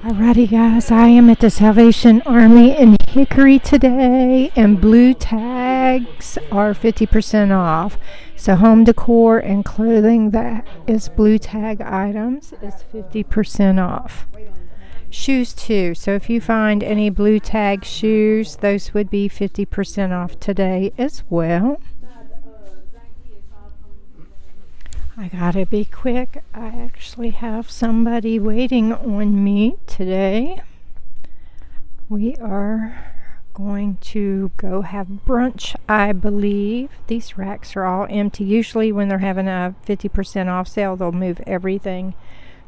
Alrighty guys, I am at the Salvation Army in Hickory today, and blue tags are 50% off. So home decor and clothing that is blue tag items is 50% off. Shoes too, so if you find any blue tag shoes, those would be 50% off today as well. I gotta be quick. I actually have somebody waiting on me today. We are going to go have brunch, I believe. These racks are all empty. Usually when they're having a 50% off sale, they'll move everything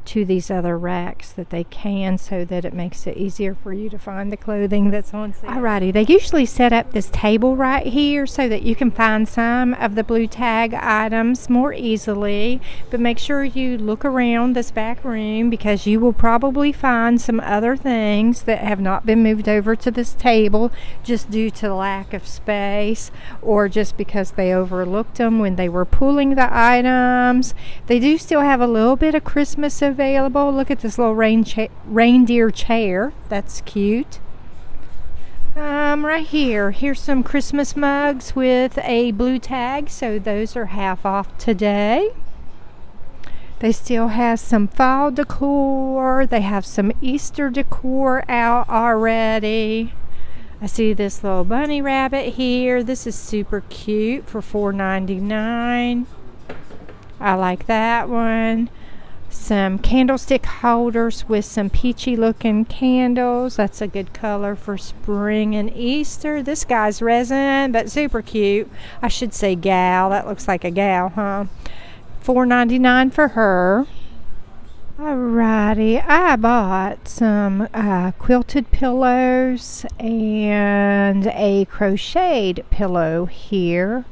to these other racks that they can, so that it makes it easier for you to find the clothing that's on sale. Alrighty, they usually set up this table right here so that you can find some of the blue tag items more easily, but make sure you look around this back room because you will probably find some other things that have not been moved over to this table just due to lack of space, or just because they overlooked them when they were pulling the items. They do still have a little bit of Christmas available. Look at this little reindeer chair. That's cute. Right here's some Christmas mugs with a blue tag, so those are half off today. They still have some fall decor. They have some Easter decor out already. I see this little bunny rabbit here. This is super cute for $4.99. I like that one. Some candlestick holders with some peachy looking candles. That's a good color for spring and Easter. This guy's resin, but super cute. I should say gal. That looks like a gal, huh? $4.99 for her. Alrighty, I bought some quilted pillows and a crocheted pillow here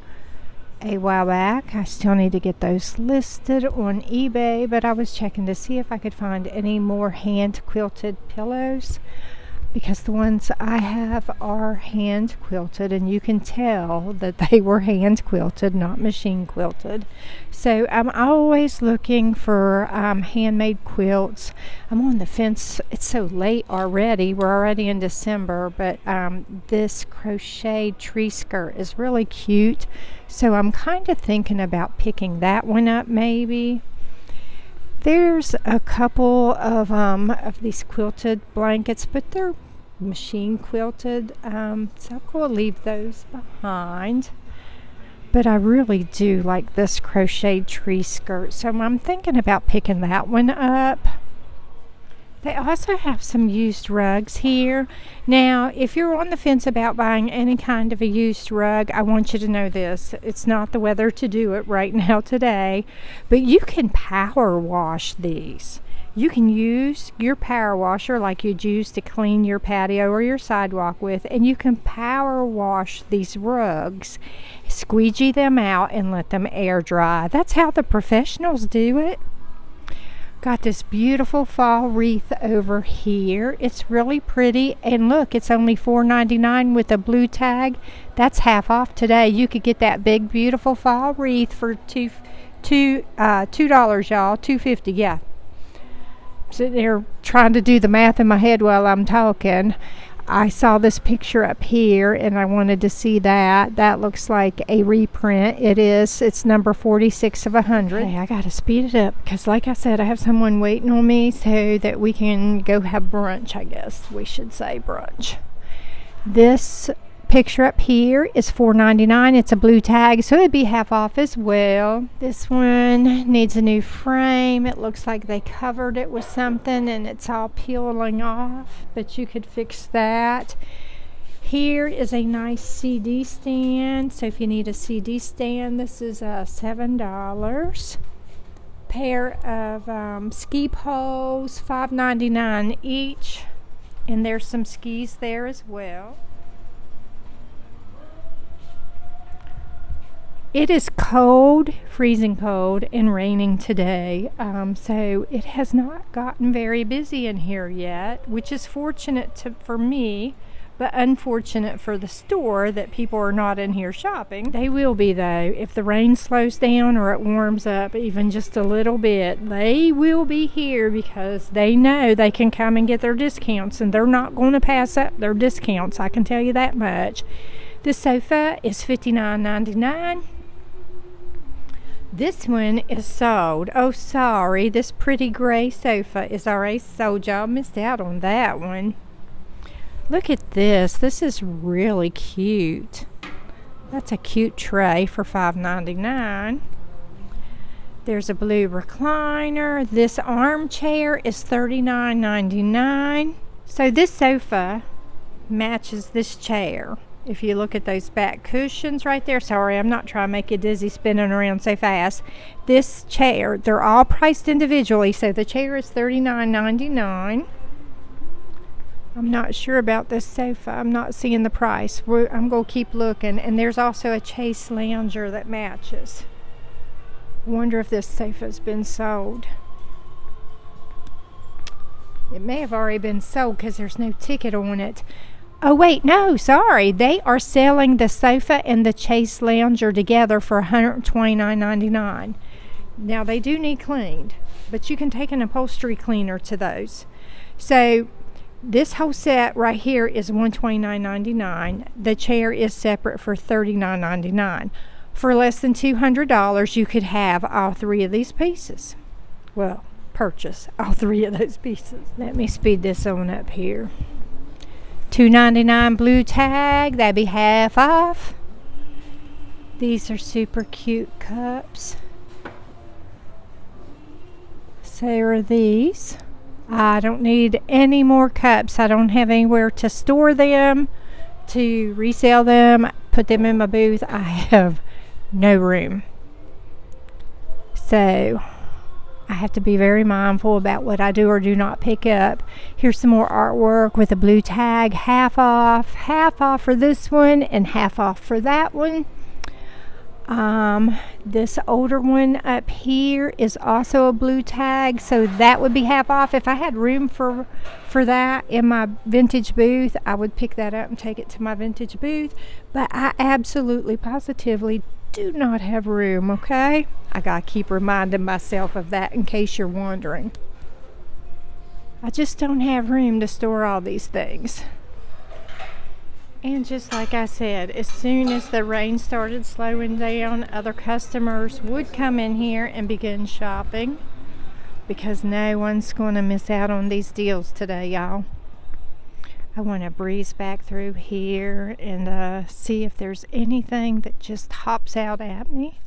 a while back. I still need to get those listed on eBay, but I was checking to see if I could find any more hand quilted pillows, because the ones I have are hand quilted, and you can tell that they were hand quilted, not machine quilted. So I'm always looking for handmade quilts. I'm on the fence. It's so late already. We're already in December, but this crocheted tree skirt is really cute. So I'm kind of thinking about picking that one up maybe. There's a couple of these quilted blankets, but they're machine quilted, so I'm going to leave those behind. But I really do like this crocheted tree skirt, so I'm thinking about picking that one up. They also have some used rugs here. Now, if you're on the fence about buying any kind of a used rug, I want you to know this. It's not the weather to do it right now today, but you can power wash these. You can use your power washer like you'd use to clean your patio or your sidewalk with, and you can power wash these rugs, squeegee them out, and let them air dry. That's how the professionals do it. Got this beautiful fall wreath over here. It's really pretty, and look, it's only $4.99 with a blue tag. That's half off today. You could get that big beautiful fall wreath for $2, y'all. $2.50, yeah. Sitting there trying to do the math in my head while I'm talking. I saw this picture up here and I wanted to see that. That looks like a reprint. It is. It's number 46 of 100. Okay, I gotta speed it up because, like I said, I have someone waiting on me so that we can go have brunch. I guess we should say brunch. This picture up here is $4.99. It's a blue tag, so it'd be half off as well. This one needs a new frame. It looks like they covered it with something and it's all peeling off, but you could fix that. Here is a nice CD stand, so if you need a CD stand, this is $7. Pair of ski poles, $5.99 each, and there's some skis there as well. It is cold, freezing cold, and raining today, so it has not gotten very busy in here yet, which is fortunate for me, But unfortunate for the store that people are not in here shopping. They will be though. If the rain slows down or it warms up even just a little bit, they will be here because they know they can come and get their discounts, and they're not going to pass up their discounts. I can tell you that much. This sofa is $59.99. This one is sold. Oh, sorry. This pretty gray sofa is already sold. Y'all missed out on that one. Look at this. This is really cute. That's a cute tray for $5.99. There's a blue recliner. This armchair is $39.99. So this sofa matches this chair. If you look at those back cushions right there, sorry, I'm not trying to make you dizzy spinning around so fast. This chair, they're all priced individually, so the chair is $39.99. I'm not sure about this sofa. I'm not seeing the price. I'm going to keep looking. And there's also a Chase lounger that matches. I wonder if this sofa's been sold. It may have already been sold because there's no ticket on it. Oh, wait, no, sorry. They are selling the sofa and the Chase lounger together for $129.99. Now, they do need cleaned, but you can take an upholstery cleaner to those. So this whole set right here is $129.99. The chair is separate for $39.99. For less than $200, you could have all three of these pieces. Well, purchase all three of those pieces. Let me speed this on up here. $2.99 blue tag, that'd be half off. These are super cute cups. So are these. I don't need any more cups. I don't have anywhere to store them, to resell them, put them in my booth. I have no room. So I have to be very mindful about what I do or do not pick up. Here's some more artwork with a blue tag, half off for this one and half off for that one. This older one up here is also a blue tag, so that would be half off. If I had room for that in my vintage booth, I would pick that up and take it to my vintage booth, but I absolutely positively do not have room, okay? I gotta keep reminding myself of that in case you're wondering. I just don't have room to store all these things. And just like I said, as soon as the rain started slowing down, other customers would come in here and begin shopping, because no one's going to miss out on these deals today, y'all. I want to breeze back through here and see if there's anything that just hops out at me.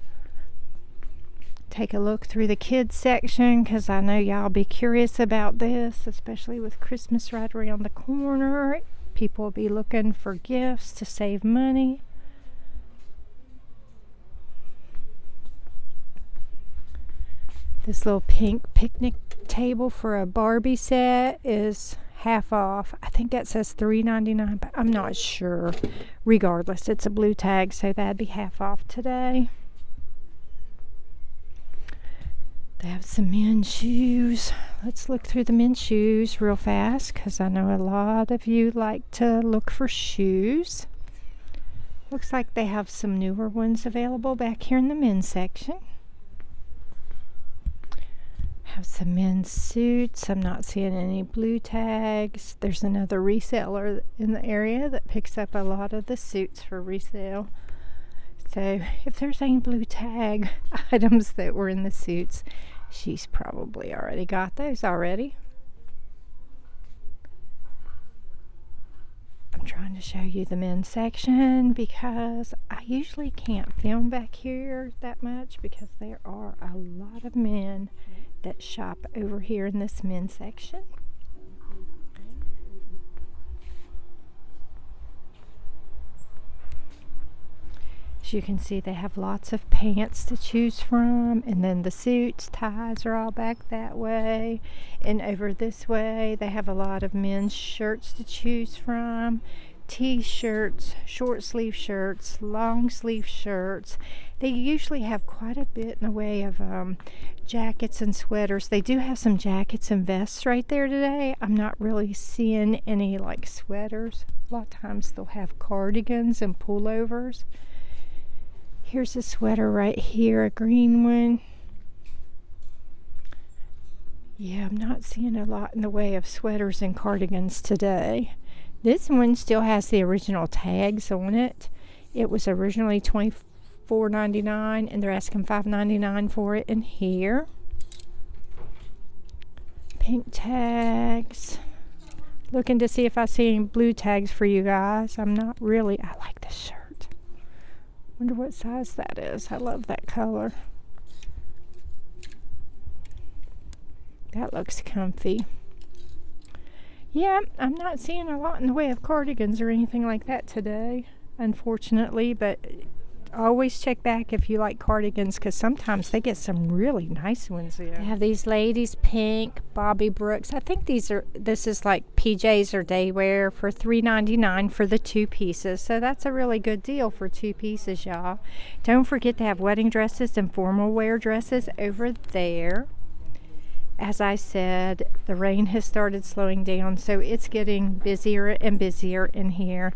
Take a look through the kids section, because I know y'all be curious about this, especially with Christmas right around the corner. People will be looking for gifts to save money. This little pink picnic table for a Barbie set is half off. I think that says $3.99, but I'm not sure. Regardless, it's a blue tag, so that'd be half off today. They have some men's shoes. Let's look through the men's shoes real fast, because I know a lot of you like to look for shoes. Looks like they have some newer ones available back here in the men's section. Have some men's suits. I'm not seeing any blue tags. There's another reseller in the area that picks up a lot of the suits for resale. So if there's any blue tag items that were in the suits, she's probably already got those already. I'm trying to show you the men's section because I usually can't film back here that much, because there are a lot of men that shop over here in this men's section. As you can see, they have lots of pants to choose from, and then the suits, ties are all back that way, and over this way they have a lot of men's shirts to choose from. t-shirts, short sleeve shirts, long sleeve shirts. They usually have quite a bit in the way of jackets and sweaters. They do have some jackets and vests right there today. I'm not really seeing any like sweaters. A lot of times they'll have cardigans and pullovers. Here's a sweater right here, a green one. Yeah, I'm not seeing a lot in the way of sweaters and cardigans today. This one still has the original tags on it. It was originally $24.99 and they're asking $5.99 for it in here. Pink tags. Looking to see if I see any blue tags for you guys. I'm not really. I like this shirt. Wonder what size that is. I love that color. That looks comfy. Yeah, I'm not seeing a lot in the way of cardigans or anything like that today, unfortunately, but always check back if you like cardigans because sometimes they get some really nice ones in. They have these ladies pink Bobby Brooks. I think this is like PJs or day wear for $3.99 for the 2 pieces. So that's a really good deal for 2 pieces, y'all. Don't forget to have wedding dresses and formal wear dresses over there. As I said, the rain has started slowing down, so it's getting busier and busier in here.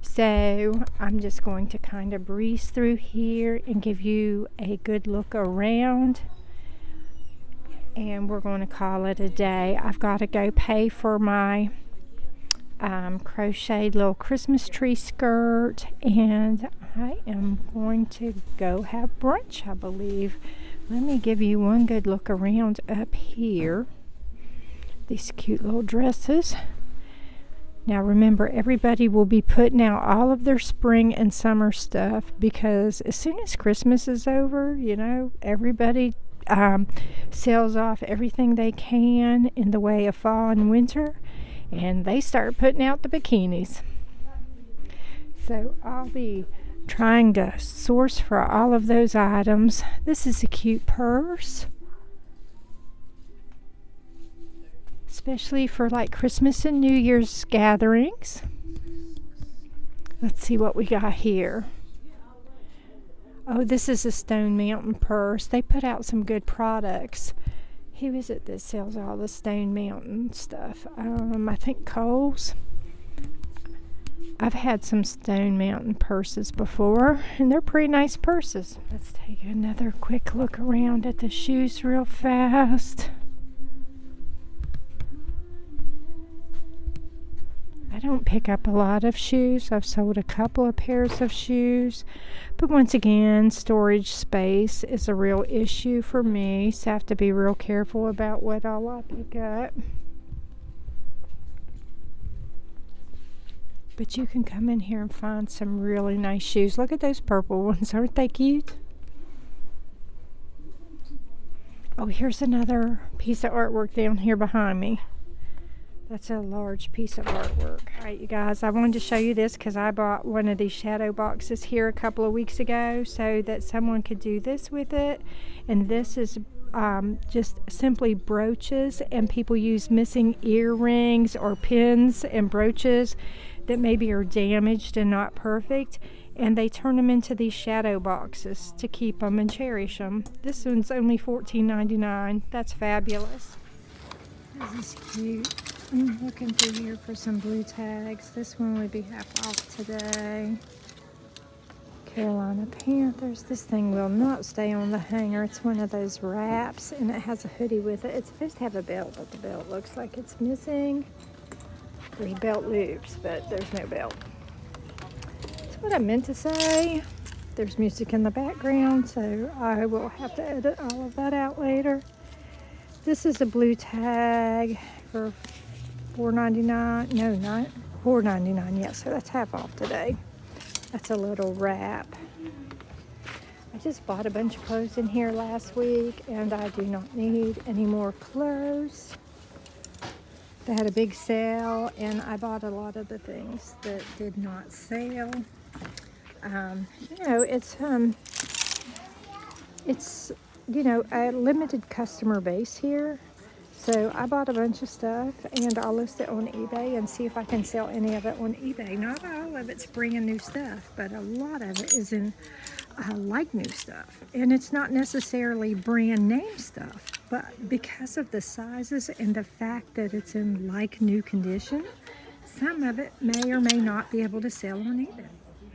So I'm just going to kind of breeze through here and give you a good look around. And we're going to call it a day. I've got to go pay for my crocheted little Christmas tree skirt, and I am going to go have brunch, I believe. Let me give you one good look around up here. These cute little dresses. Now remember, everybody will be putting out all of their spring and summer stuff because as soon as Christmas is over, you know, everybody sells off everything they can in the way of fall and winter, and they start putting out the bikinis. So I'll be trying to source for all of those items. This is a cute purse, especially for like Christmas and New Year's gatherings. Let's see what we got here. Oh, this is a Stone Mountain purse. They put out some good products. Who is it that sells all the Stone Mountain stuff? I think Kohl's. I've had some Stone Mountain purses before, and they're pretty nice purses. Let's take another quick look around at the shoes real fast. I don't pick up a lot of shoes. I've sold a couple of pairs of shoes, but once again, storage space is a real issue for me, so I have to be real careful about what all I pick up. But you can come in here and find some really nice shoes. Look at those purple ones. Aren't they cute? Oh, here's another piece of artwork down here behind me. That's a large piece of artwork. All right, you guys, I wanted to show you this because I bought one of these shadow boxes here a couple of weeks ago so that someone could do this with it. And this is just simply brooches, and people use missing earrings or pins and brooches that maybe are damaged and not perfect, and they turn them into these shadow boxes to keep them and cherish them. This one's only $14.99. That's fabulous. This is cute. I'm looking through here for some blue tags. This one would be half off today. Carolina Panthers. This thing will not stay on the hanger. It's one of those wraps, and it has a hoodie with it. It's supposed to have a belt, but the belt looks like it's missing. There's belt loops, but there's no belt. That's what I meant to say. There's music in the background, so I will have to edit all of that out later. This is a blue tag for $4.99. No, not $4.99 yet, so that's half off today. That's a little wrap. I just bought a bunch of clothes in here last week, and I do not need any more clothes. They had a big sale, and I bought a lot of the things that did not sell. You know, it's you know, a limited customer base here, So I bought a bunch of stuff, and I'll list it on eBay and see if I can sell any of it on eBay. Not all of it's brand new stuff, but a lot of it is in like new stuff. And it's not necessarily brand name stuff, but because of the sizes and the fact that it's in like new condition, some of it may or may not be able to sell on eBay.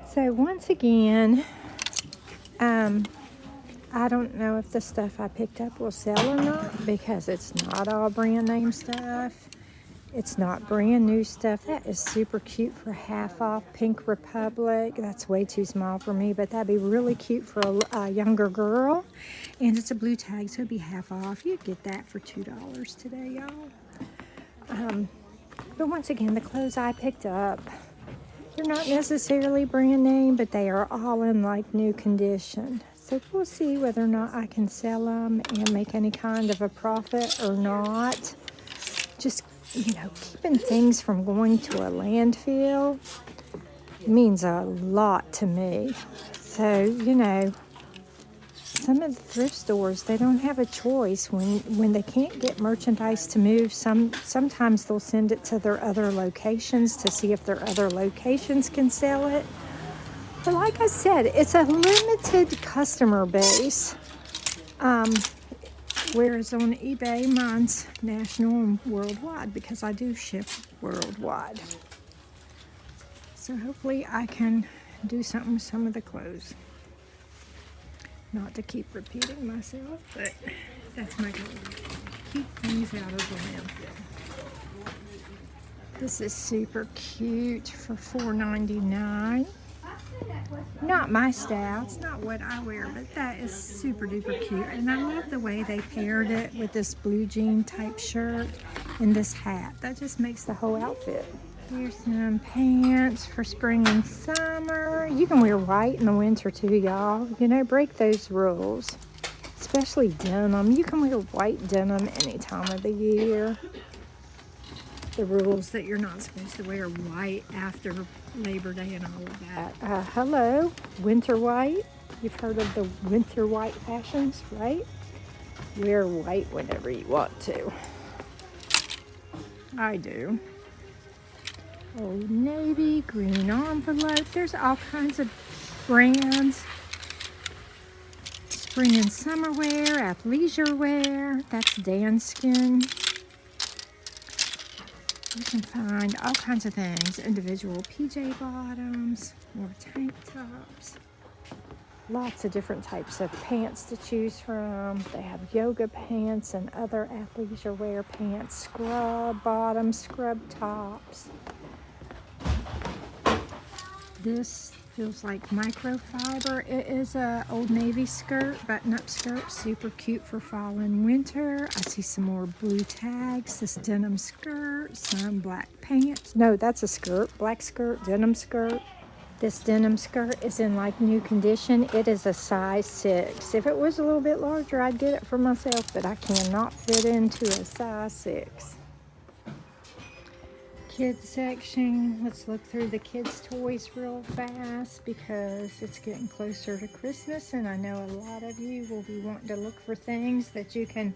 So once again, I don't know if the stuff I picked up will sell or not because it's not all brand name stuff. It's not brand new stuff. That is super cute for half off. Pink Republic. That's way too small for me, but that'd be really cute for a younger girl. And it's a blue tag, so it'd be half off. You'd get that for $2 today, y'all. But once again, the clothes I picked up, they're not necessarily brand name, but they are all in like new condition. So we'll see whether or not I can sell them and make any kind of a profit or not. Just, keeping things from going to a landfill means a lot to me. So, some of the thrift stores, they don't have a choice when they can't get merchandise to move. Sometimes they'll send it to their other locations to see if their other locations can sell it. But like I said, it's a limited customer base. Whereas on eBay, mine's national and worldwide because I do ship worldwide. So hopefully I can do something with some of the clothes. Not to keep repeating myself, but that's my goal. Keep things out of the landfill. This is super cute for $4.99. Not my style, it's not what I wear, but that is super duper cute. And I love the way they paired it with this blue jean type shirt and this hat. That just makes the whole outfit. Here's some pants for spring and summer. You can wear white in the winter too, y'all. Break those rules. Especially denim. You can wear white denim any time of the year. The rules that you're not supposed to wear white after Labor Day and all of that. Hello, winter white. You've heard of the winter white fashions, right? Wear white whenever you want to. I do. Old Navy, green envelope. There's all kinds of brands. Spring and summer wear, athleisure wear. That's Danskin. You can find all kinds of things. Individual PJ bottoms, more tank tops. Lots of different types of pants to choose from. They have yoga pants and other athleisure wear pants, scrub bottoms, scrub tops. This feels like microfiber. It is a Old Navy skirt, button-up skirt, super cute for fall and winter. I see some more blue tags. This denim skirt, some black pants. No, that's a skirt, black skirt, denim skirt. This denim skirt is in like new condition. It is a size 6. If it was a little bit larger, I'd get it for myself, but I cannot fit into a size 6. Kids section. Let's look through the kids' toys real fast because it's getting closer to Christmas, and I know a lot of you will be wanting to look for things that you can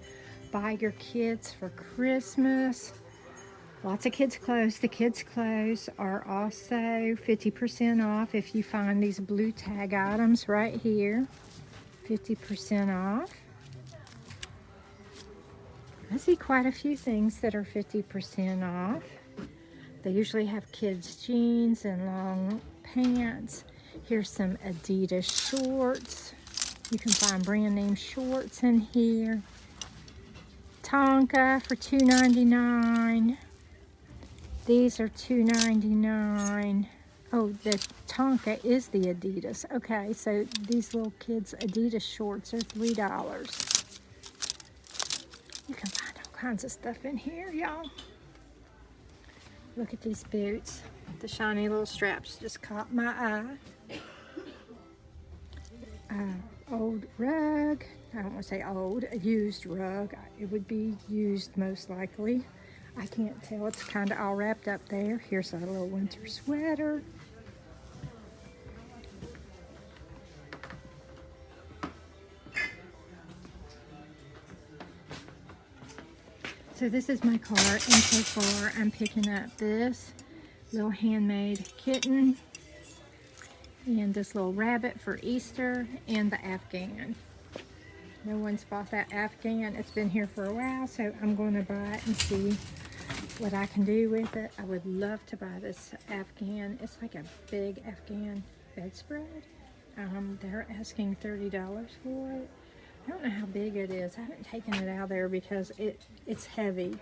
buy your kids for Christmas. Lots of kids' clothes. The kids' clothes are also 50% off if you find these blue tag items right here. 50% off. I see quite a few things that are 50% off. They usually have kids' jeans and long pants. Here's some Adidas shorts. You can find brand name shorts in here. Tonka for $2.99. These are $2.99. Oh, the Tonka is the Adidas. Okay, so these little kids' Adidas shorts are $3. You can find all kinds of stuff in here, y'all. Look at these boots. The shiny little straps just caught my eye. Old rug. I don't want to say old, a used rug. It would be used most likely. I can't tell. It's kind of all wrapped up there. Here's a little winter sweater. So this is my cart, and so far I'm picking up this little handmade kitten and this little rabbit for Easter and the Afghan. No one's bought that Afghan. It's been here for a while, so I'm going to buy it and see what I can do with it. I would love to buy this Afghan. It's like a big Afghan bedspread. They're asking $30 for it. I don't know how big it is. I haven't taken it out there because it's heavy.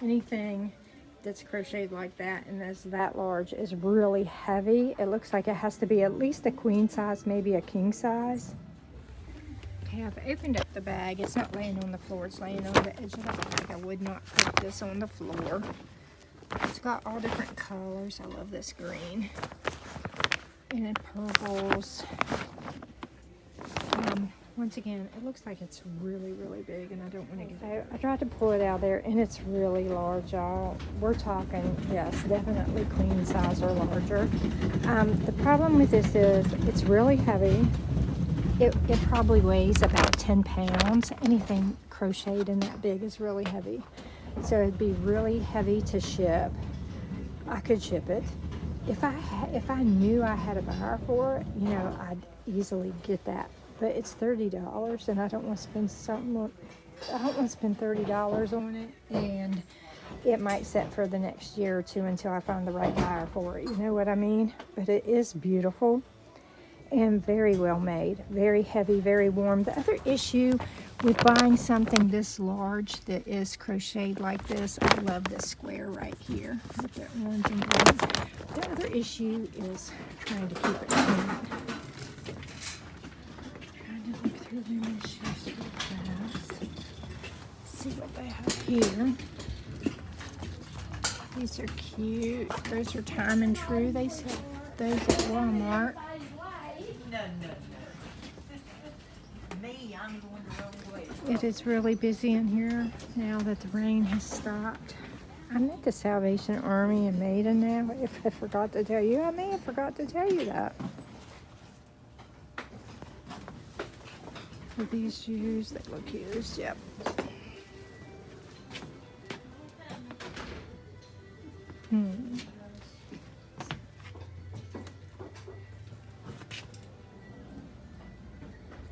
Anything that's crocheted like that and that's that large is really heavy. It looks like it has to be at least a queen size, maybe a king size. Okay, I've opened up the bag. It's not laying on the floor. It's laying on the edge of the bag. I would not put this on the floor. It's got all different colors. I love this green. And in purples. Once again, it looks like it's really, really big, and I don't want to get it. So I tried to pull it out there, and it's really large, y'all. We're talking, yes, definitely queen size or larger. The problem with this is it's really heavy. It probably weighs about 10 pounds. Anything crocheted in that big is really heavy. So it'd be really heavy to ship. I could ship it. If I knew I had a buyer for it, you know, I'd easily get that. But it's $30, and I don't want to spend $30 on it, and it might set for the next year or two until I find the right buyer for it. You know what I mean? But it is beautiful and very well made, very heavy, very warm. The other issue with buying something this large that is crocheted like this, I love this square right here with the orange and green. The other issue is trying to keep it clean. Women's shoes real fast. See what they have here. These are cute. Those are Time and True. They sell those at Walmart. It is really busy in here now that the rain has stopped. I'm at the Salvation Army in Maiden now. If I forgot to tell you, I may have forgot to tell you that. With these shoes, they look used, yep.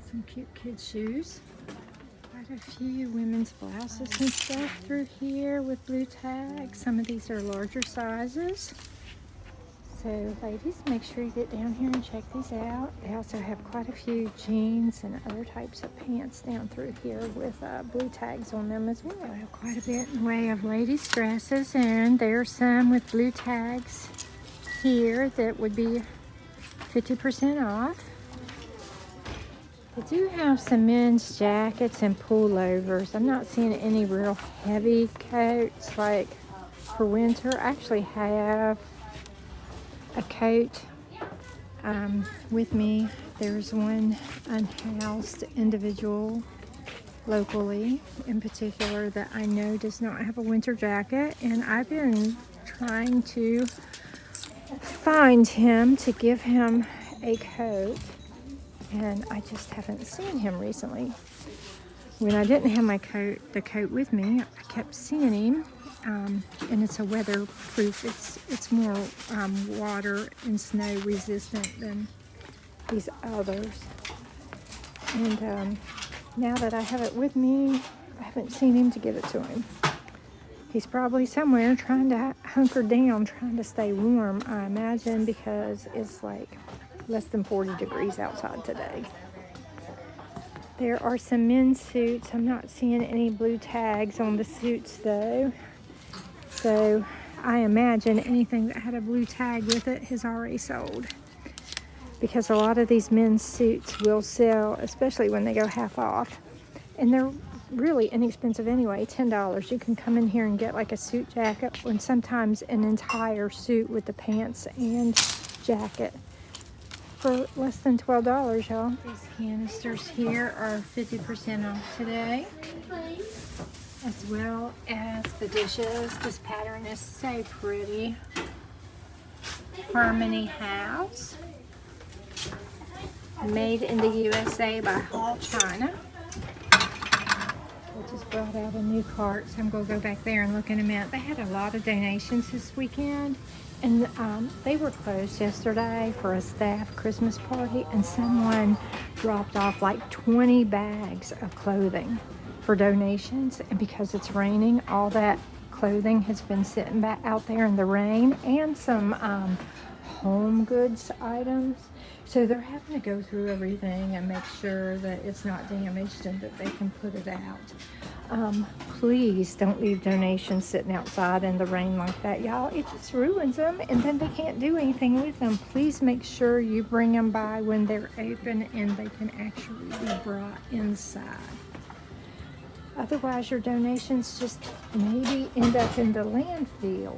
Some cute kids' shoes. Quite a few women's blouses and stuff through here with blue tags. Some of these are larger sizes. So ladies, make sure you get down here and check these out. They also have quite a few jeans and other types of pants down through here with blue tags on them as well. I have quite a bit in the way of ladies' dresses, and there's some with blue tags here that would be 50% off. They do have some men's jackets and pullovers. I'm not seeing any real heavy coats like for winter. I actually have a coat with me. There's one unhoused individual locally in particular that I know does not have a winter jacket, and I've been trying to find him to give him a coat, and I just haven't seen him recently. When I didn't have the coat with me, I kept seeing him. And it's a weatherproof. It's more water and snow resistant than these others. And now that I have it with me, I haven't seen him to give it to him. He's probably somewhere trying to hunker down, trying to stay warm, I imagine, because it's like less than 40 degrees outside today. There are some men's suits. I'm not seeing any blue tags on the suits though. So I imagine anything that had a blue tag with it has already sold, because a lot of these men's suits will sell, especially when they go half off. And they're really inexpensive anyway, $10. You can come in here and get like a suit jacket, and sometimes an entire suit with the pants and jacket for less than $12, y'all. These canisters here are 50% off today, as well as the dishes. This pattern is so pretty. Harmony House, made in the USA by Hall China. I just brought out a new cart, so I'm going to go back there and look in a minute. They had a lot of donations this weekend, and they were closed yesterday for a staff Christmas party, and someone dropped off like 20 bags of clothing for donations, and because it's raining, all that clothing has been sitting back out there in the rain, and some home goods items. So they're having to go through everything and make sure that it's not damaged and that they can put it out. Please don't leave donations sitting outside in the rain like that, y'all. It just ruins them, and then they can't do anything with them. Please make sure you bring them by when they're open and they can actually be brought inside. Otherwise, your donations just maybe end up in the landfill,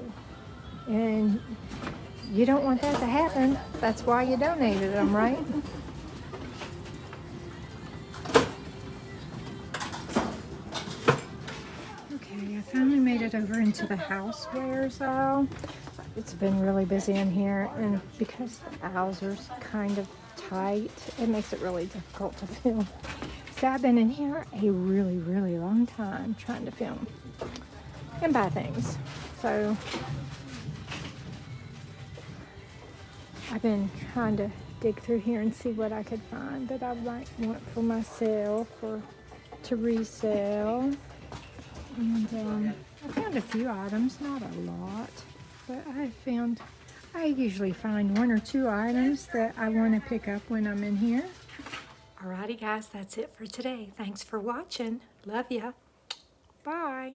and you don't want that to happen. That's why you donated them, right? Okay, I finally made it over into the housewares aisle. It's been really busy in here, and because the aisles are kind of tight, it makes it really difficult to film. So I've been in here a really, really long time trying to film and buy things. So I've been trying to dig through here and see what I could find that I might want for myself or to resell. And I found a few items, not a lot, but I usually find 1 or 2 items that I want to pick up when I'm in here. Alrighty guys, that's it for today. Thanks for watching. Love ya. Bye.